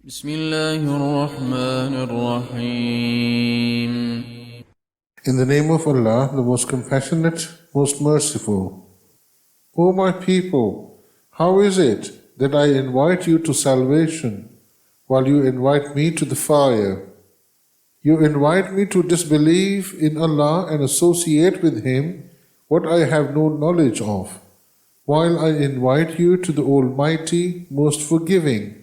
بسم الله الرحمن الرحيم. In the name of Allah, the most compassionate, most merciful. O my people, how is it that I invite you to salvation while you invite me to the fire? You invite me to disbelieve in Allah and associate with Him what I have no knowledge of, while I invite you to the Almighty, most forgiving.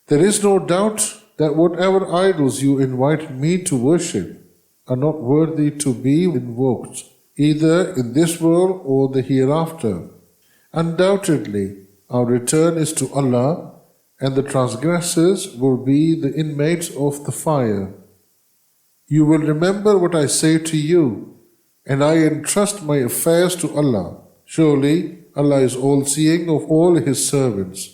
There is no doubt that whatever idols you invite me to worship are not worthy to be invoked, either in this world or the hereafter. Undoubtedly, our return is to Allah, and the transgressors will be the inmates of the fire. You will remember what I say to you, and I entrust my affairs to Allah. Surely, Allah is all-seeing of all His servants.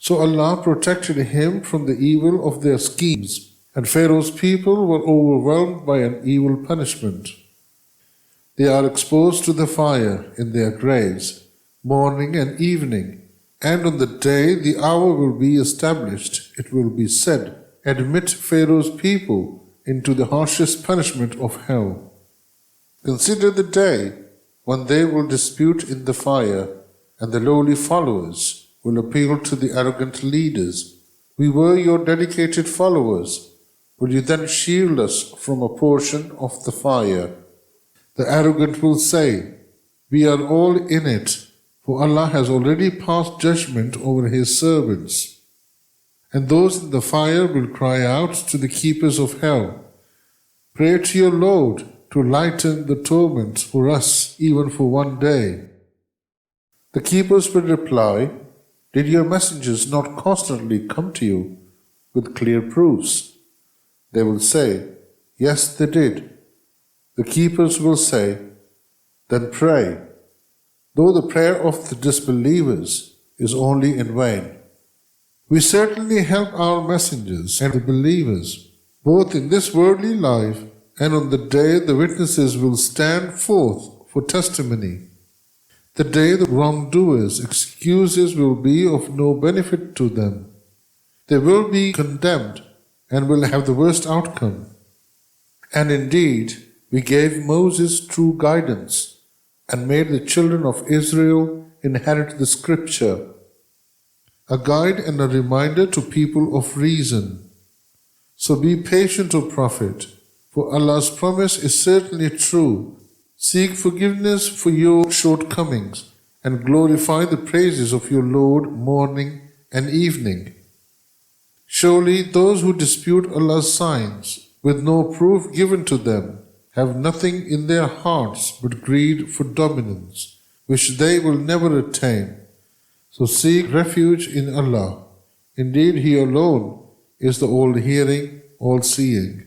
So Allah protected him from the evil of their schemes, and Pharaoh's people were overwhelmed by an evil punishment. They are exposed to the fire in their graves, morning and evening, and on the day the hour will be established, it will be said, admit Pharaoh's people into the harshest punishment of hell. Consider the day when they will dispute in the fire, and the lowly followers will appeal to the arrogant leaders. We were your dedicated followers. Will you then shield us from a portion of the fire? The arrogant will say, we are all in it, for Allah has already passed judgment over His servants. And those in the fire will cry out to the keepers of hell, pray to your Lord to lighten the torment for us even for one day. The keepers will reply, did your messengers not constantly come to you with clear proofs? They will say, yes, they did. The keepers will say, then pray, though the prayer of the disbelievers is only in vain. We certainly help our messengers and the believers, both in this worldly life and on the day the witnesses will stand forth for testimony. The day the wrongdoers' excuses will be of no benefit to them. They will be condemned and will have the worst outcome. And indeed, we gave Moses true guidance and made the children of Israel inherit the scripture, a guide and a reminder to people of reason. So be patient, O Prophet, for Allah's promise is certainly true. Seek forgiveness for your shortcomings and glorify the praises of your Lord morning and evening. Surely those who dispute Allah's signs with no proof given to them have nothing in their hearts but greed for dominance, which they will never attain. So seek refuge in Allah. Indeed, He alone is the all-hearing, all-seeing.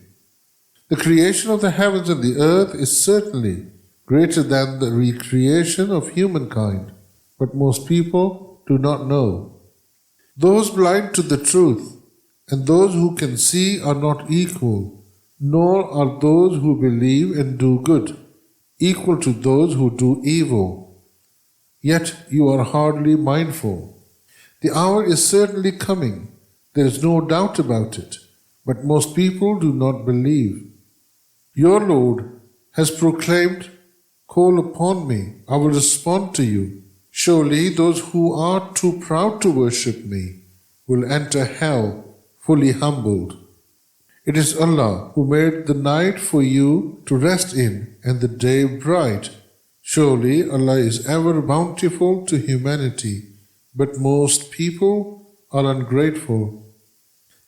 The creation of the heavens and the earth is certainly greater than the recreation of humankind, but most people do not know. Those blind to the truth and those who can see are not equal, nor are those who believe and do good equal to those who do evil. Yet you are hardly mindful. The hour is certainly coming, there is no doubt about it, but most people do not believe. Your Lord has proclaimed, call upon me, I will respond to you. Surely those who are too proud to worship me will enter hell fully humbled. It is Allah who made the night for you to rest in and the day bright. Surely Allah is ever bountiful to humanity, but most people are ungrateful.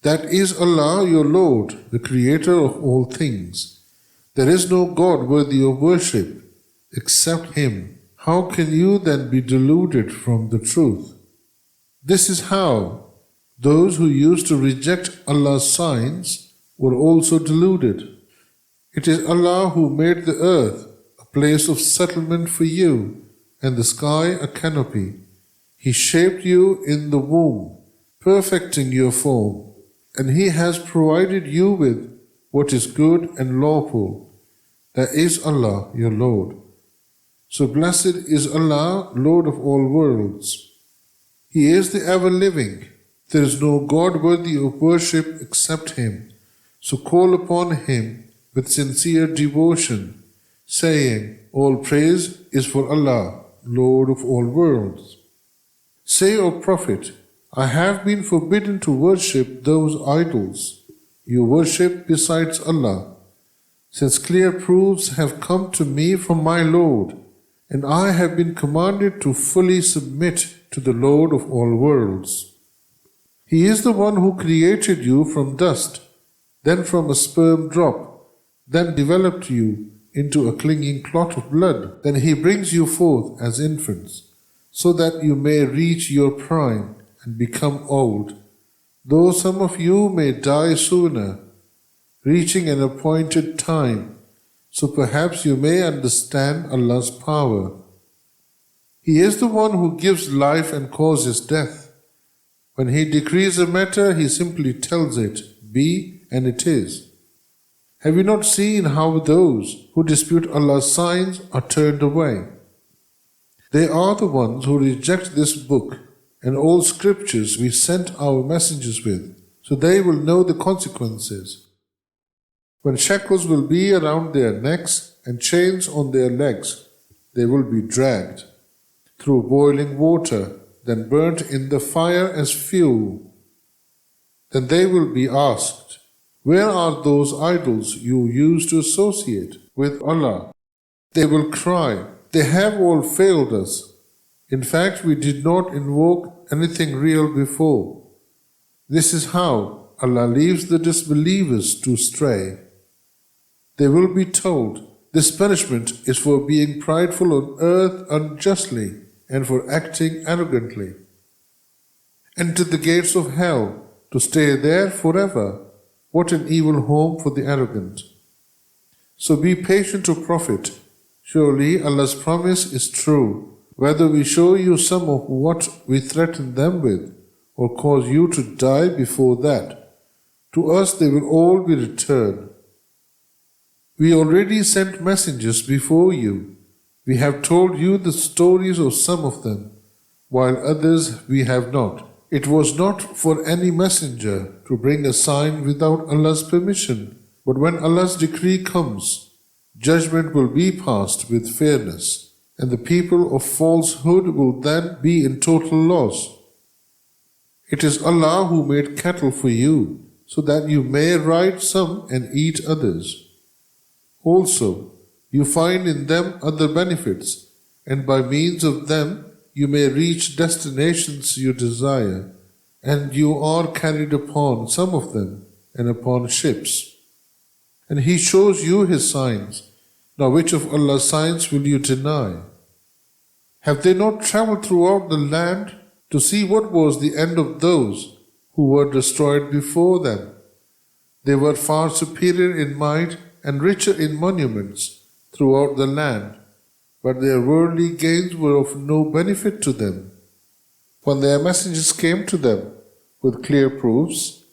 That is Allah your Lord, the Creator of all things. There is no God worthy of worship except Him. How can you then be deluded from the truth? This is how those who used to reject Allah's signs were also deluded. It is Allah who made the earth a place of settlement for you and the sky a canopy. He shaped you in the womb, perfecting your form, and He has provided you with what is good and lawful. That is Allah, your Lord. So blessed is Allah, Lord of all worlds. He is the ever-living, There is no God worthy of worship except Him. So call upon Him with sincere devotion, saying, All praise is for Allah, Lord of all worlds. Say, O Prophet, I have been forbidden to worship those idols you worship besides Allah, since clear proofs have come to me from my Lord, and I have been commanded to fully submit to the Lord of all worlds. He is the one who created you from dust, then from a sperm drop, then developed you into a clinging clot of blood. Then He brings you forth as infants, so that you may reach your prime and become old, though some of you may die sooner, reaching an appointed time, so perhaps you may understand Allah's power. He is the one who gives life and causes death. When He decrees a matter, He simply tells it, Be, and it is. Have you not seen how those who dispute Allah's signs are turned away? They are the ones who reject this book and all scriptures we sent our messengers with, so they will know the consequences. When shackles will be around their necks and chains on their legs, they will be dragged through boiling water, then burnt in the fire as fuel. Then they will be asked, Where are those idols you used to associate with Allah? They will cry, They have all failed us. In fact, we did not invoke anything real before. This is how Allah leaves the disbelievers to stray. They will be told, This punishment is for being prideful on earth unjustly and for acting arrogantly. Enter the gates of hell to stay there forever. What an evil home for the arrogant. So be patient, O Prophet. Surely Allah's promise is true. Whether we show you some of what we threaten them with, or cause you to die before that, to us they will all be returned. We already sent messengers before you. We have told you the stories of some of them, while others we have not. It was not for any messenger to bring a sign without Allah's permission, but when Allah's decree comes, judgment will be passed with fairness, and the people of falsehood will then be in total loss. It is Allah who made cattle for you, so that you may ride some and eat others. Also, you find in them other benefits, and by means of them you may reach destinations you desire, and you are carried upon some of them and upon ships. And He shows you His signs. Now which of Allah's signs will you deny? Have they not travelled throughout the land to see what was the end of those who were destroyed before them? They were far superior in might and richer in monuments throughout the land, but their worldly gains were of no benefit to them. When their messengers came to them with clear proofs,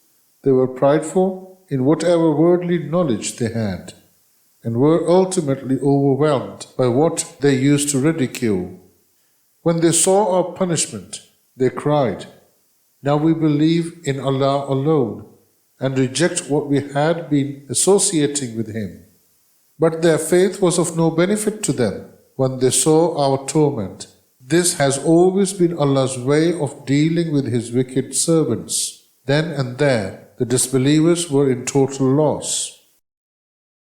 they were prideful in whatever worldly knowledge they had, and were ultimately overwhelmed by what they used to ridicule. When they saw our punishment, they cried, Now we believe in Allah alone, and reject what we had been associating with Him. But their faith was of no benefit to them when they saw our torment. This has always been Allah's way of dealing with His wicked servants. Then and there, the disbelievers were in total loss.